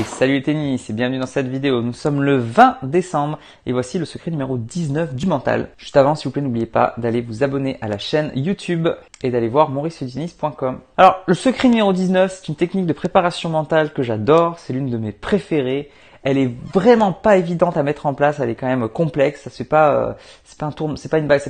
Hey, salut les tennis et bienvenue dans cette vidéo. Nous sommes le 20 décembre et voici le secret numéro 19 du mental. Juste avant, s'il vous plaît, n'oubliez pas d'aller vous abonner à la chaîne YouTube et d'aller voir mauriceletennis.com. Alors, le secret numéro 19, c'est une technique de préparation mentale que j'adore. C'est l'une de mes préférées. Elle est vraiment pas évidente à mettre en place. Elle est quand même complexe. C'est pas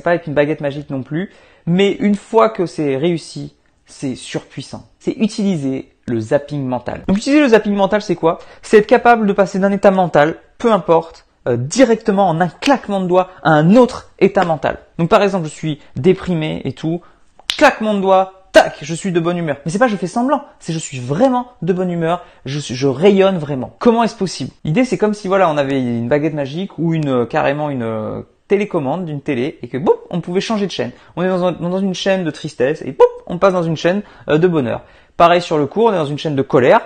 avec une baguette magique non plus. Mais une fois que c'est réussi, c'est surpuissant. C'est utiliser le zapping mental. Donc utiliser le zapping mental, c'est quoi? C'est être capable de passer d'un état mental, peu importe, directement en un claquement de doigts à un autre état mental. Donc par exemple, je suis déprimé et tout, claquement de doigts, tac, je suis de bonne humeur. Mais c'est pas je fais semblant, c'est je suis vraiment de bonne humeur, je rayonne vraiment. Comment est-ce possible? L'idée, c'est comme si voilà, on avait une baguette magique ou carrément une télécommande d'une télé et que boum, on pouvait changer de chaîne. On est dans une chaîne de tristesse et boum, on passe dans une chaîne de bonheur. Pareil sur le cours, on est dans une chaîne de colère,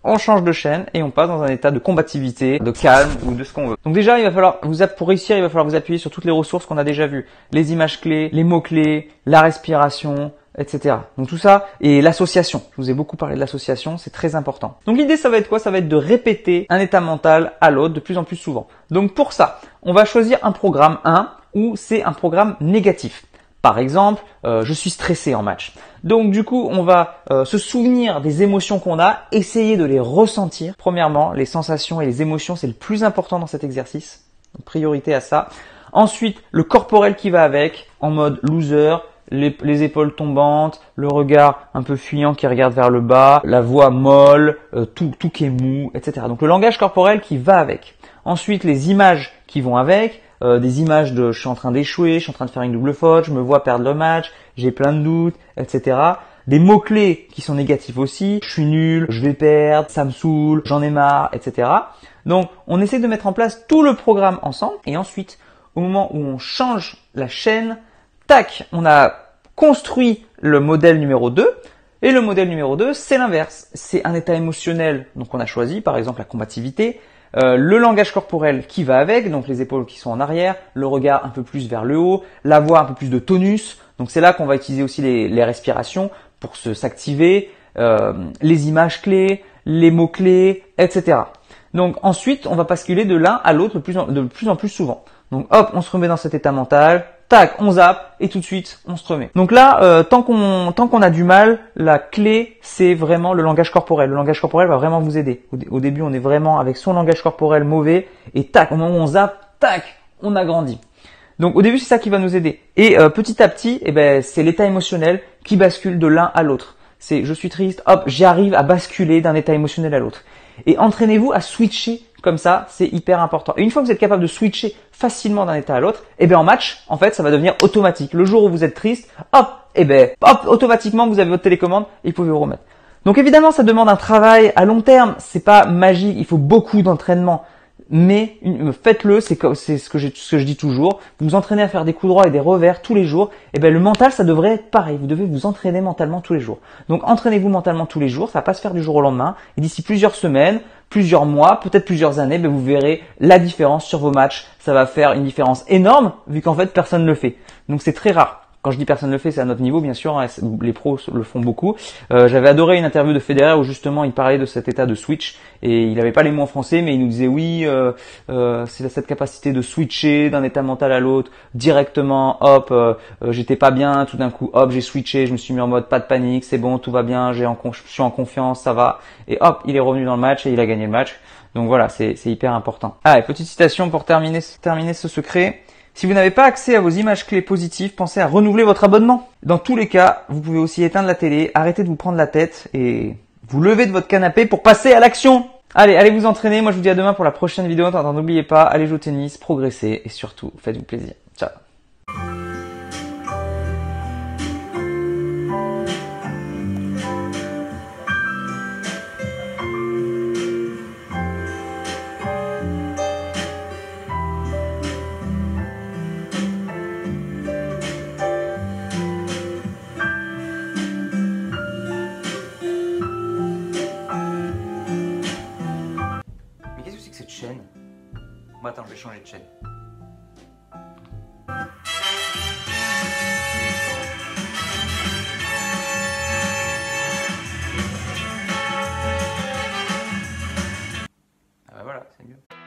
on change de chaîne et on passe dans un état de combativité, de calme ou de ce qu'on veut. Donc déjà, il va falloir pour réussir, il va falloir vous appuyer sur toutes les ressources qu'on a déjà vues. Les images clés, les mots clés, la respiration, etc. Donc tout ça et l'association. Je vous ai beaucoup parlé de l'association, c'est très important. Donc l'idée, ça va être quoi? Ça va être de répéter un état mental à l'autre de plus en plus souvent. Donc pour ça, on va choisir un programme 1 où c'est un programme négatif. Par exemple, je suis stressé en match. Donc du coup, on va se souvenir des émotions qu'on a, essayer de les ressentir. Premièrement, les sensations et les émotions, c'est le plus important dans cet exercice. Donc, priorité à ça. Ensuite, le corporel qui va avec, en mode loser, les épaules tombantes, le regard un peu fuyant qui regarde vers le bas, la voix molle, tout qui est mou, etc. Donc le langage corporel qui va avec. Ensuite, les images qui vont avec. Des images de je suis en train d'échouer, je suis en train de faire une double faute, je me vois perdre le match, j'ai plein de doutes, etc. Des mots-clés qui sont négatifs aussi, je suis nul, je vais perdre, ça me saoule, j'en ai marre, etc. Donc on essaie de mettre en place tout le programme ensemble et ensuite au moment où on change la chaîne, tac, on a construit le modèle numéro 2 et le modèle numéro 2 c'est l'inverse, c'est un état émotionnel, donc on a choisi par exemple la combativité. Le langage corporel qui va avec, donc les épaules qui sont en arrière, le regard un peu plus vers le haut, la voix un peu plus de tonus. Donc c'est là qu'on va utiliser aussi les respirations pour s'activer, les images clés, les mots clés, etc. Donc ensuite, on va basculer de l'un à l'autre de plus en plus souvent. Donc hop, on se remet dans cet état mental. Tac, on zappe et tout de suite, on se remet. Donc là, tant qu'on a du mal, la clé, c'est vraiment le langage corporel. Le langage corporel va vraiment vous aider. Au début, on est vraiment avec son langage corporel mauvais et tac, au moment où on zappe, tac, on agrandit. Donc au début, c'est ça qui va nous aider. Et petit à petit, c'est l'état émotionnel qui bascule de l'un à l'autre. C'est je suis triste, hop, j'arrive à basculer d'un état émotionnel à l'autre. Et entraînez-vous à switcher comme ça, c'est hyper important. Et une fois que vous êtes capable de switcher facilement d'un état à l'autre, en match, en fait, ça va devenir automatique. Le jour où vous êtes triste, hop, automatiquement, vous avez votre télécommande et vous pouvez vous remettre. Donc évidemment, ça demande un travail à long terme. C'est pas magique. Il faut beaucoup d'entraînement. Mais faites-le, c'est ce que je dis toujours. Vous vous entraînez à faire des coups droits et des revers tous les jours. Le mental, ça devrait être pareil. Vous devez vous entraîner mentalement tous les jours. Donc entraînez-vous mentalement tous les jours. Ça va pas se faire du jour au lendemain. Et d'ici plusieurs semaines, plusieurs mois, peut-être plusieurs années, vous verrez la différence sur vos matchs. Ça va faire une différence énorme vu qu'en fait personne ne le fait. Donc c'est très rare. Quand je dis personne ne le fait, c'est à notre niveau, bien sûr, hein, les pros le font beaucoup. J'avais adoré une interview de Federer où justement il parlait de cet état de switch et il n'avait pas les mots en français, mais il nous disait oui, c'est cette capacité de switcher d'un état mental à l'autre directement. Hop, j'étais pas bien, tout d'un coup, hop, j'ai switché, je me suis mis en mode pas de panique, c'est bon, tout va bien, je suis en confiance, ça va. Et hop, il est revenu dans le match et il a gagné le match. Donc voilà, c'est hyper important. Ah, et petite citation pour terminer ce secret. Si vous n'avez pas accès à vos images clés positives, pensez à renouveler votre abonnement. Dans tous les cas, vous pouvez aussi éteindre la télé, arrêter de vous prendre la tête et vous lever de votre canapé pour passer à l'action. Allez vous entraîner. Moi, je vous dis à demain pour la prochaine vidéo. N'oubliez pas, allez jouer au tennis, progressez et surtout, faites-vous plaisir. Ciao. Mais qu'est-ce que c'est que cette chaîne? Bon, attends, je vais changer de chaîne. mieux.